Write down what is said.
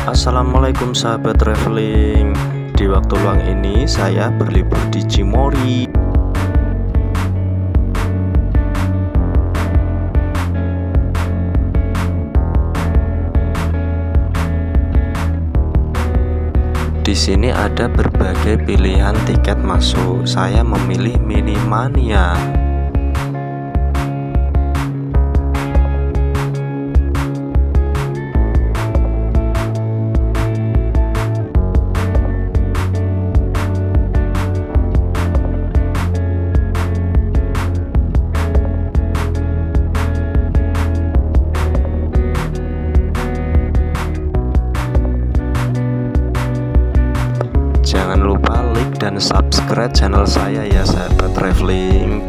Assalamualaikum sahabat traveling. Di waktu luang ini saya berlibur di Cimory. Di sini ada berbagai pilihan tiket masuk. Saya memilih Minimania. Jangan lupa like dan subscribe channel saya ya sahabat traveling.